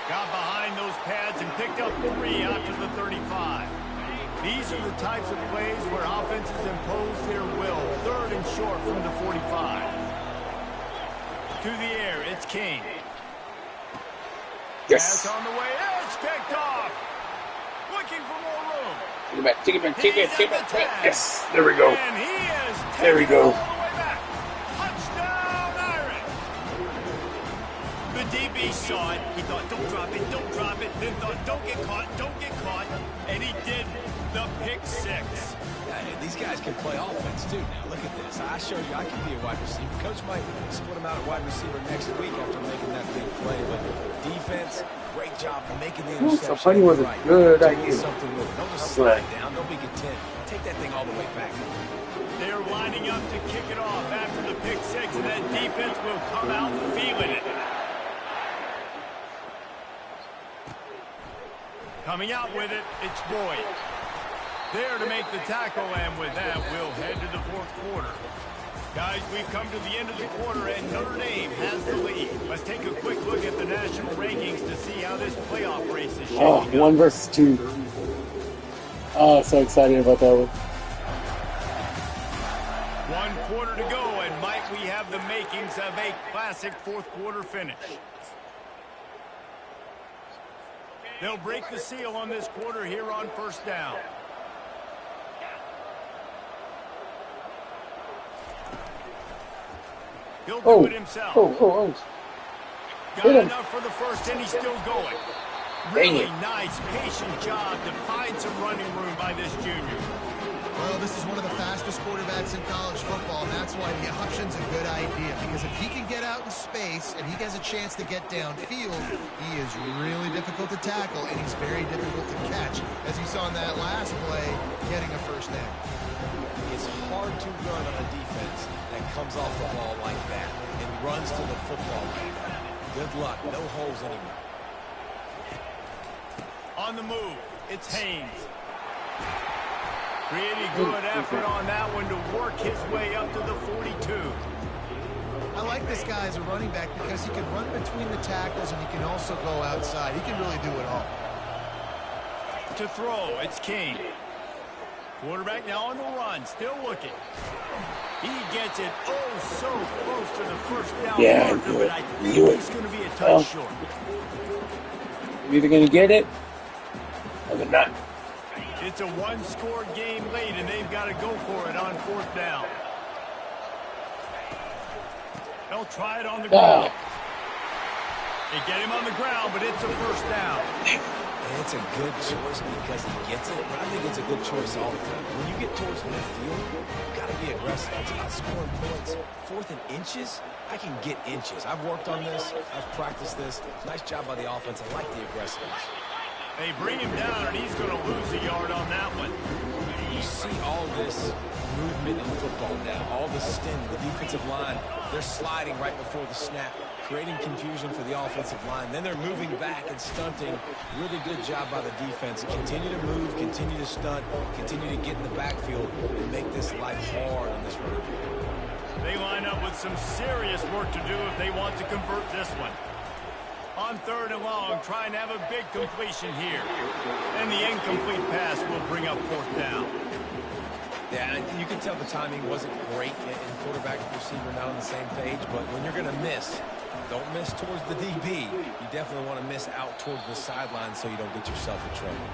Got behind those pads and picked up 3 out to the 35. These are the types of plays where offenses impose their will. 3rd and short from the 45. To the air, it's King. Yes. Pass on the way. It's picked off. Looking for more room. Take it back, take it back, take it back, take it back. Yes, there we go. And he is There we go. all the way back. Touchdown, Irish. The DB saw it. He thought, don't drop it, don't drop it. Then thought, don't get caught, don't get caught. And he did the pick 6. Yeah, these guys can play offense, too. Now, look at this. I showed you I can be a wide receiver. Coach might split him out at wide receiver next week after making that big play. But defense, great job making the interception. So funny was a good idea. Something with it. Don't just slide down. Don't be content. Take that thing all the way back. They're lining up to kick it off after the pick 6, and that defense will come out feeling it. Coming out with it, it's Boyd. There to make the tackle, and with that, we'll head to the 4th quarter. Guys, we've come to the end of the quarter, and Notre Dame has the lead. Let's take a quick look at the national rankings to see how this playoff race is shaping up. 1 versus 2. Oh, so excited about that one. quarter to go, and might we have the makings of a classic fourth quarter finish. They'll break the seal on this quarter here on first down. He'll do it himself. Got enough for the first, and he's still going. Really nice, patient job to find some running room by this junior. Well, this is one of the fastest quarterbacks in college football, and that's why the option's a good idea. Because if he can get out in space and he has a chance to get downfield, he is really difficult to tackle, and he's very difficult to catch. As you saw in that last play, getting a first down. It's hard to run on a defense that comes off the ball like that and runs to the football like that. Good luck. No holes anywhere. On the move, it's Haynes. Pretty good effort on that one to work his way up to the 42. I like this guy as a running back because he can run between the tackles and he can also go outside. He can really do it all. To throw, it's King. Quarterback now on the run, still looking. He gets it so close to the first down marker, but I think he's going to be a touch short. You're either going to get it or they're not. It's a one-score game late, and they've got to go for it on fourth down. They'll try it on the ground. They get him on the ground, but it's a first down. And it's a good choice because he gets it, but I think it's a good choice all the time. When you get towards midfield, you've got to be aggressive. It's about scoring points. 4th and inches, I can get inches. I've worked on this. I've practiced this. Nice job by the offense. I like the aggressiveness. They bring him down, and he's going to lose a yard on that one. You see all this movement in football now, all the stint, the defensive line, they're sliding right before the snap, creating confusion for the offensive line. Then they're moving back and stunting. Really good job by the defense. Continue to move, continue to stunt, continue to get in the backfield and make this life hard on this running back. They line up with some serious work to do if they want to convert this one. On 3rd and long, trying to have a big completion here. And the incomplete pass will bring up 4th down. Yeah, and you can tell the timing wasn't great in quarterback and receiver not on the same page, but when you're going to miss, don't miss towards the DB. You definitely want to miss out towards the sideline so you don't get yourself in trouble.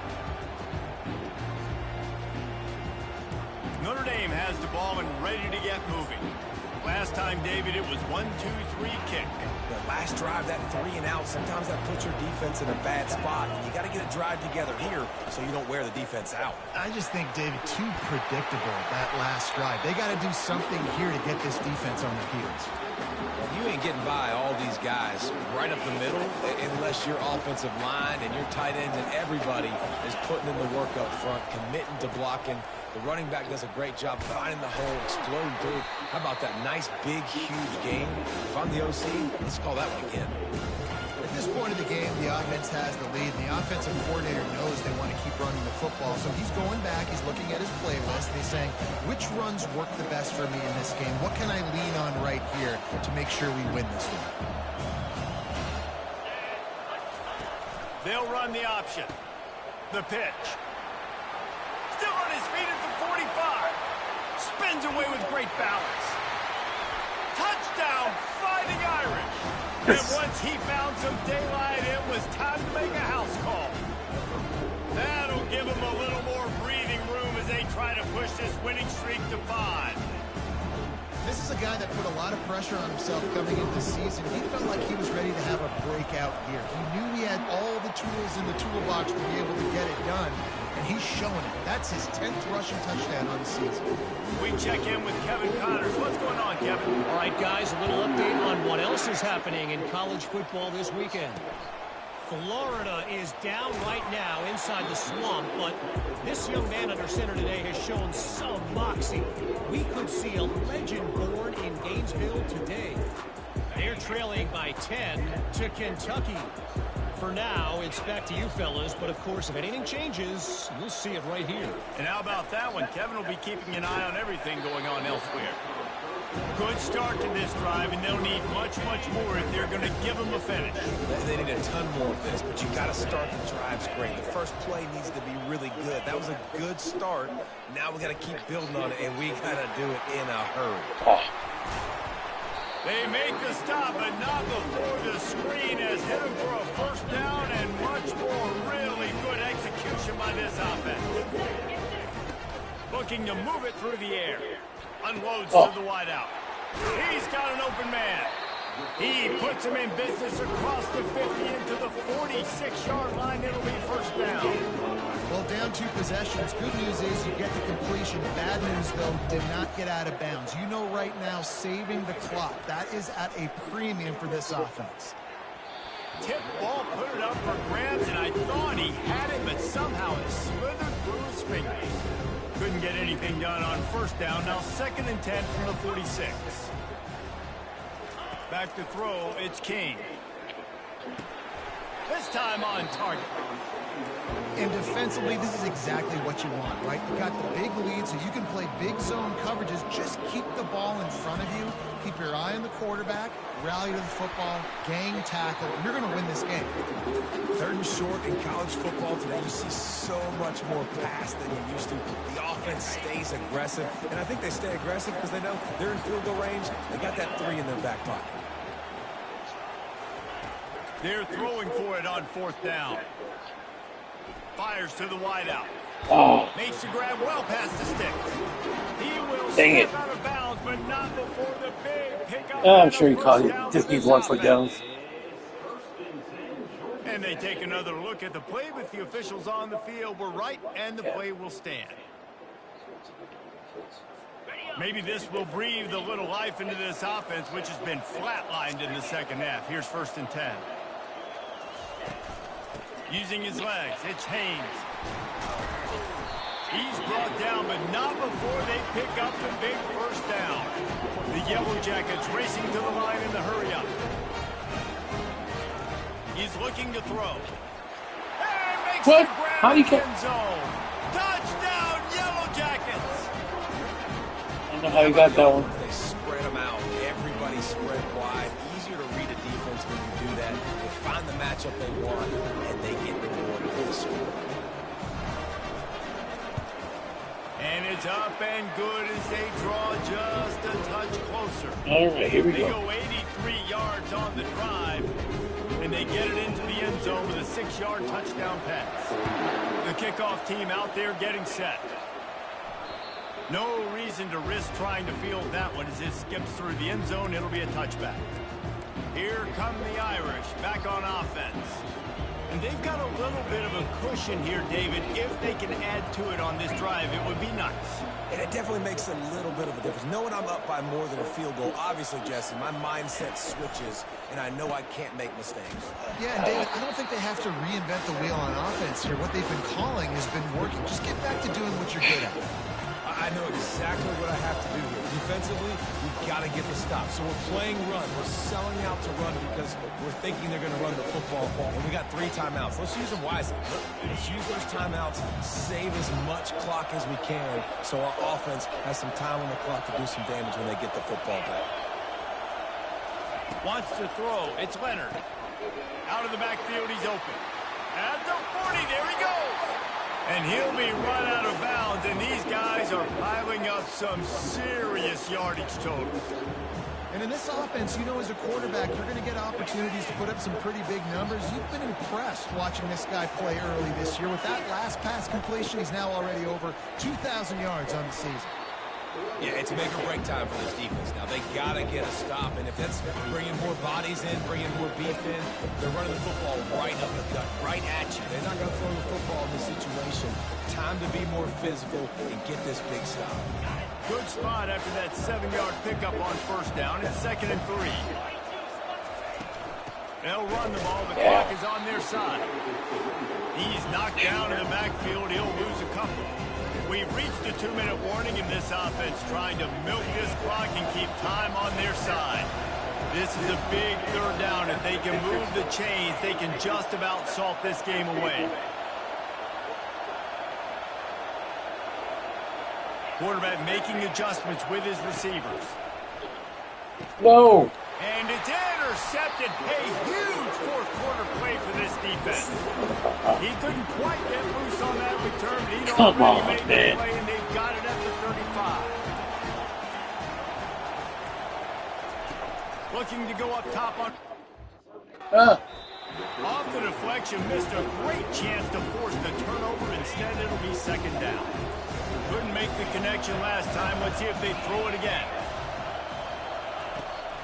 Notre Dame has the ball and ready to get moving. Last time, David, it was 1-2-3 kick. The last drive, that 3 and out, sometimes that puts your defense in a bad spot. And you got to get a drive together here so you don't wear the defense out. I just think, David, too predictable, that last drive. They got to do something here to get this defense on their heels. Well, you ain't getting by all these guys right up the middle unless your offensive line and your tight ends and everybody is putting in the work up front, committing to blocking. The running back does a great job finding the hole, exploding through. How about that nice, big, huge game? If I'm the OC, let's call that one again. At this point of the game, the offense has the lead, and the offensive coordinator knows they want to keep running the football. So he's going back, he's looking at his playlist, and he's saying, which runs work the best for me in this game? What can I lean on right here to make sure we win this one? They'll run the option. The pitch. Still on his feet at the 45. Spins away with great balance. Touchdown, Fighting Irish. And once he found some daylight, it was time to make a house call. That'll give him a little more breathing room as they try to push this winning streak to 5. This is a guy that put a lot of pressure on himself coming into the season. He felt like he was ready to have a breakout year. He knew he had all the tools in the toolbox to be able to get it done, and he's showing it. That's his 10th rushing touchdown on the season. We check in with Kevin Connors. What's going on, Kevin? All right, guys, a little update on what else is happening in college football this weekend. Florida is down right now inside the swamp, but this young man under center today has shown some moxie. We could see a legend born in Gainesville today. They're trailing by 10 to Kentucky. For now, it's back to you fellas, but of course, if anything changes, you'll see it right here. And how about that one? Kevin will be keeping an eye on everything going on elsewhere. Good start to this drive, and they'll need much, much more if they're going to give them a finish. They need a ton more of this, but you got to start the drives great. The first play needs to be really good. That was a good start. Now we got to keep building on it, and we got to do it in a hurry. Oh. They make the stop, but not before the screen has hit them for a first down, and much more really good execution by this offense. Looking to move it through the air. Unloads to the wideout. He's got an open man. He puts him in business across the 50 into the 46-yard line. It'll be first down. Well, down 2 possessions. Good news is you get the completion. Bad news, though, did not get out of bounds. You know right now, saving the clock. That is at a premium for this offense. Tip ball, put it up for grabs, and I thought he had it, but somehow it slithered through his fingers. Couldn't get anything done on first down. Now 2nd and 10 from the 46. Back to throw, it's King. This time on target. And defensively, this is exactly what you want, right? You got the big lead, so you can play big zone coverages. Just keep the ball in front of you. Keep your eye on the quarterback. Rally to the football. Gang tackle. You're going to win this game. 3rd and short in college football today, you see so much more pass than you used to. The offense stays aggressive, and I think they stay aggressive because they know they're in field goal range. They got that 3 in their back pocket. They're throwing for it on 4th down. Fires to the wideout. Oh. Makes the grab well past the sticks. He will Dang step out of bounds, but not before the big pickup. I'm sure he caught it. Just needs 1 foot down. And they take another look at the play with the officials on the field. We're right, and the play will stand. Maybe this will breathe a little life into this offense, which has been flatlined in the 2nd half. Here's 1st and 10. Using his legs, it's Haynes. He's brought down, but not before they pick up the big first down. The Yellow Jackets racing to the line in the hurry-up. He's looking to throw. And makes What? the grab How do you in the end zone. Touchdown, Yellow Jackets! I don't know how you got that one. They spread them out. Everybody spread wide. Easier to read a defense when you do that. They find the matchup they want, and they get rewarded with a score. And it's up and good as they draw just a touch closer. All right, here we They go. go 83 yards on the drive, and they get it into the end zone with a 6-yard touchdown pass. The kickoff team out there getting set. No reason to risk trying to field that one as it skips through the end zone. It'll be a touchback. Here come the Irish back on offense. And they've got a little bit of a cushion here, David. If they can add to it on this drive, it would be nice. And it definitely makes a little bit of a difference. Knowing I'm up by more than a field goal, obviously, Jesse, my mindset switches, and I know I can't make mistakes. Yeah, and David, I don't think they have to reinvent the wheel on offense here. What they've been calling has been working. Just get back to doing what you're good at. I know exactly what I have to do here. Defensively, we've got to get the stop. So we're playing run. We're selling out to run because we're thinking they're going to run the football. And we got 3 timeouts. Let's use them wisely. Let's use those timeouts, save as much clock as we can so our offense has some time on the clock to do some damage when they get the football back. Wants to throw. It's Leonard. Out of the backfield, he's open. At the 40, there he goes. And he'll be run out of bounds, and these guys are piling up some serious yardage totals. And in this offense, you know, as a quarterback, you're going to get opportunities to put up some pretty big numbers. You've been impressed watching this guy play early this year. With that last pass completion, he's now already over 2,000 yards on the season. Yeah, it's make or break time for this defense. Now, they got to get a stop, and if that's bringing more bodies in, bringing more beef in, they're running the football right up the gut, right at you. They're not going to throw the football in this situation. Time to be more physical and get this big stop. Good spot after that 7-yard pickup on first down. It's 2nd and 3. They'll run the ball. The clock is on their side. He's knocked down in the backfield. He'll lose a couple. We've reached a 2-minute warning in this offense, trying to milk this clock and keep time on their side. This is a big 3rd down. If they can move the chains, they can just about salt this game away. Quarterback making adjustments with his receivers. No. And it's intercepted. A huge fourth quarter play for this defense. He couldn't quite get loose on that return, but he'd already made the play, and they've got it at the 35. Looking to go up top on... Off the deflection, missed a great chance to force the turnover. Instead, it'll be second down. Couldn't make the connection last time. Let's see if they throw it again.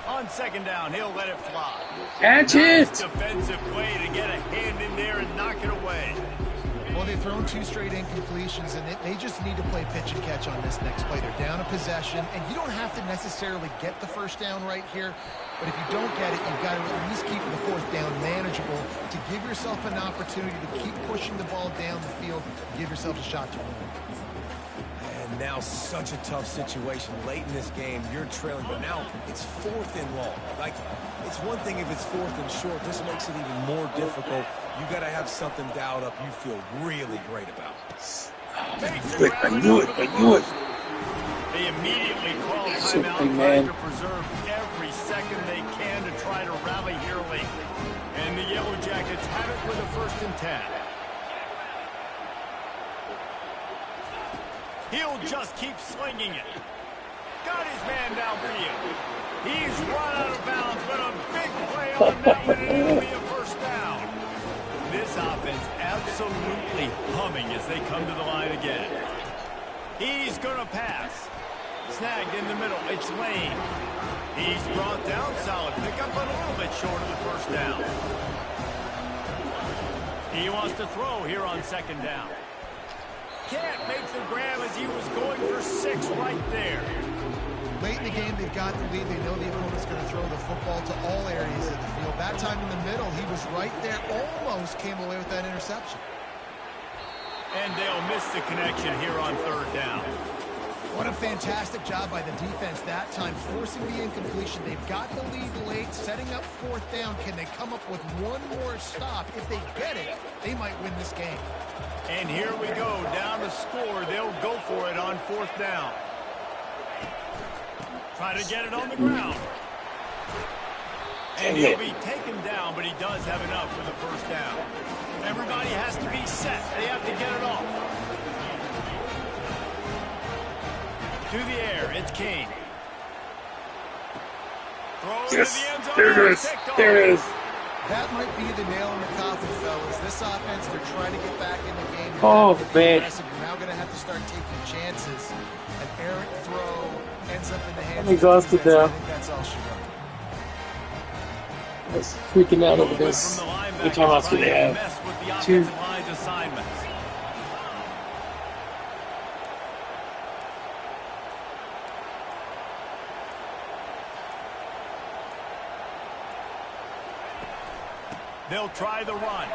On second down, he'll let it fly. Catch nice it! Defensive play to get a hand in there and knock it away. Well, they've thrown 2 straight incompletions, and they just need to play pitch and catch on this next play. They're down a possession, and you don't have to necessarily get the first down right here, but if you don't get it, you've got to at least keep the fourth down manageable to give yourself an opportunity to keep pushing the ball down the field and give yourself a shot to win. And now such a tough situation. Late in this game, you're trailing, but now it's 4th and long. Like, it's one thing if it's 4th and short. This makes it even more difficult. You got to have something dialed up you feel really great about. I knew it. They immediately call timeout, trying to preserve every second they can to try to rally here late. And the Yellow Jackets have it with a 1st and 10. He'll just keep slinging it. Got his man downfield. He's run out of bounds, but a big play on that one, and it'll be a first down. This offense absolutely humming as they come to the line again. He's going to pass. Snagged in the middle. It's Lane. He's brought down. Solid pickup, but a little bit short of the first down. He wants to throw here on second down. Can't make the grab as he was going for 6 right there. Late in the game, they've got the lead. They know the opponent's going to throw the football to all areas of the field. That time in the middle, he was right there. Almost came away with that interception. And they'll miss the connection here on 3rd down. What a fantastic job by the defense that time, forcing the incompletion. They've got the lead late, setting up 4th down. Can they come up with one more stop? If they get it, they might win this game. And here we go, down to score. They'll go for it on 4th down. Try to get it on the ground. And he'll be taken down, but he does have enough for the first down. Everybody has to be set. They have to get it off. To the air, it's King. Throw to the end zone. There it is. That might be the nail in the coffin, fellas. This offense, they're trying to get back in the game. Oh, man. You're now going to have to start taking chances. An errant throw ends up in the hands I'm exhausted of the defense. now. I think that's all she wrote. I was freaking out over this. Which time else do they have? 2. They'll try the run.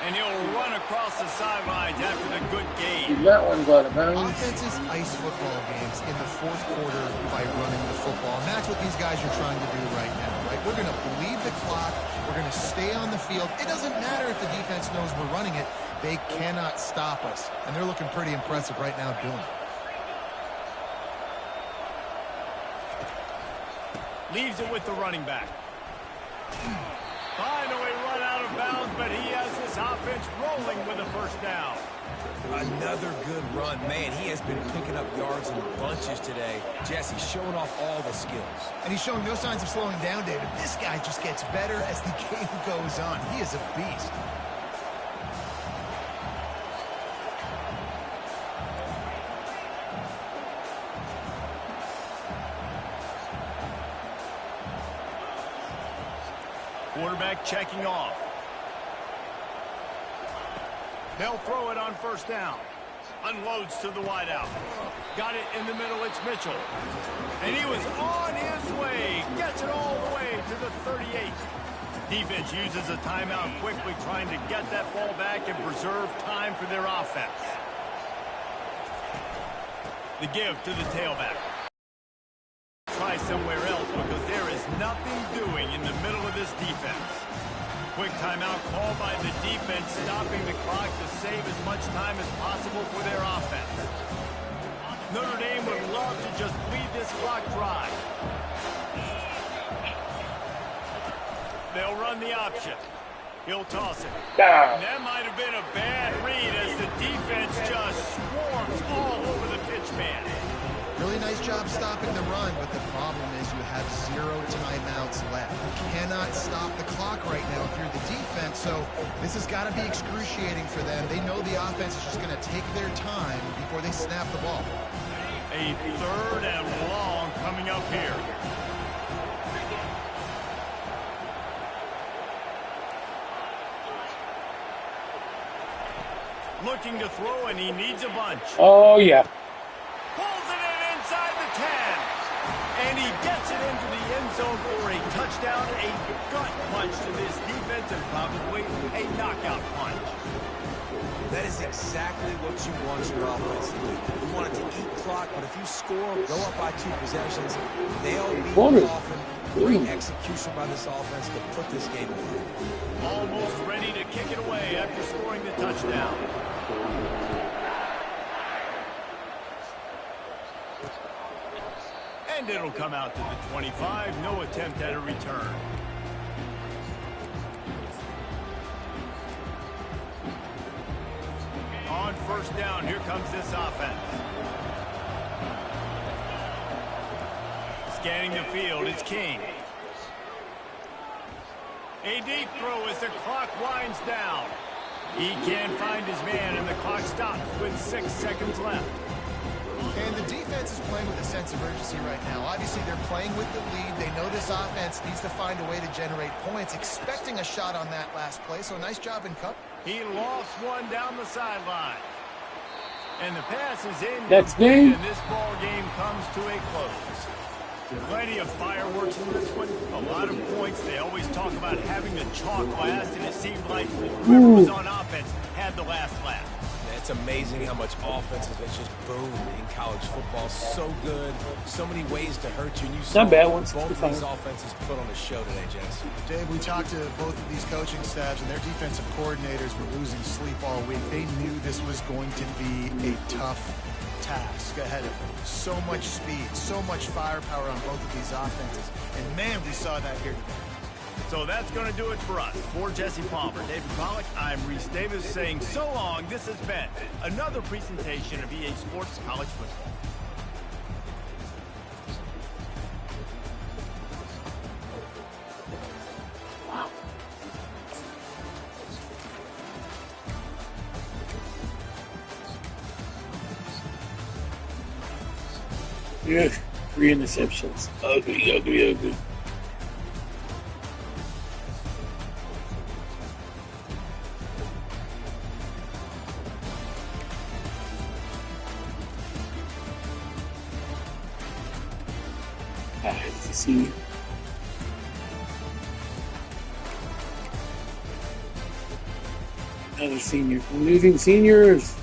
And he'll run across the sidelines after the good game. That one's out of bounds. Offenses ice football games in the 4th quarter by running the football. And that's what these guys are trying to do right now, right? We're going to bleed the clock. We're going to stay on the field. It doesn't matter if the defense knows we're running it. They cannot stop us. And they're looking pretty impressive right now doing it. Leaves it with the running back. Finally run out of bounds, but he has this offense rolling with a first down. Another good run. Man, he has been picking up yards in bunches today. Jesse showing off all the skills. And he's showing no signs of slowing down, David. This guy just gets better as the game goes on. He is a beast. Quarterback checking off. They'll throw it on first down. Unloads to the wideout. Got it in the middle. It's Mitchell. And he was on his way. Gets it all the way to the 38. Defense uses a timeout quickly, trying to get that ball back and preserve time for their offense. The give to the tailback. Try somewhere else because there is nothing doing in the middle of this defense. Quick timeout called by the defense, stopping the clock to save as much time as possible for their offense. Notre Dame would love to just bleed this clock dry. They'll run the option. He'll toss it. And that might have been a bad read as the defense just swarms all over the pitch man. Really nice job stopping the run, but the problem is you have 0 timeouts left. You cannot stop the clock right now if you're the defense, so this has got to be excruciating for them. They know the offense is just going to take their time before they snap the ball. A 3rd and long coming up here. Looking to throw, and he needs a bunch. Oh, yeah. Pulls it in inside the 10. And he gets it into the end zone for a touchdown, a gut punch to this defense, and probably a knockout punch. That is exactly what you want your offense to do. You want it to eat clock, but if you score, go up by 2 possessions, they'll be often. Great execution by this offense to put this game away. Almost ready to kick it away after scoring the touchdown. And it'll come out to the 25. No attempt at a return. On 1st down, here comes this offense. Scanning the field, it's King. A deep throw as the clock winds down. He can't find his man, and the clock stops with 6 seconds left. And the defense is playing with a sense of urgency right now. Obviously, they're playing with the lead. They know this offense needs to find a way to generate points, expecting a shot on that last play. So nice job in cover. He lost one down the sideline. And the pass is in. That's me. And this ball game comes to a close. Plenty of fireworks in this one. A lot of points. They always talk about having the chalk last, and it seemed like whoever was on offense had the last laugh. It's amazing how much offense has just boomed in college football. So good. So many ways to hurt you. And you saw Not bad ones. both of these offenses put on a show today, Jess. Dave, we talked to both of these coaching staffs, and their defensive coordinators were losing sleep all week. They knew this was going to be a tough task ahead of them. So much speed, so much firepower on both of these offenses. And, man, we saw that here today. So that's going to do it for us. For Jesse Palmer, David Pollack, I'm Reese Davis saying so long. This has been another presentation of EA Sports College Football. Yeah, 3 interceptions. Ugly, ugly, ugly. It's a senior. Another senior. I'm losing seniors.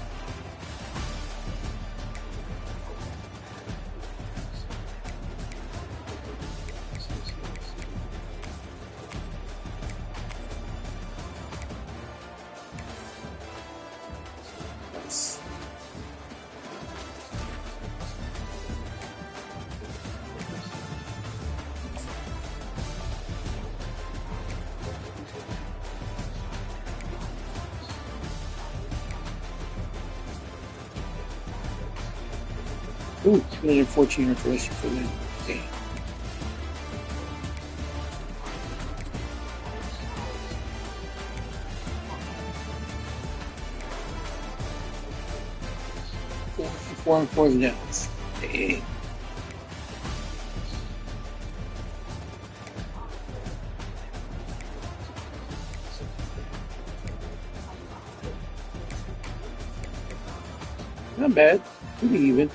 Ooh, 214 refresh for them. Damn. Four and 4 downs. Dang. Not bad. Pretty even.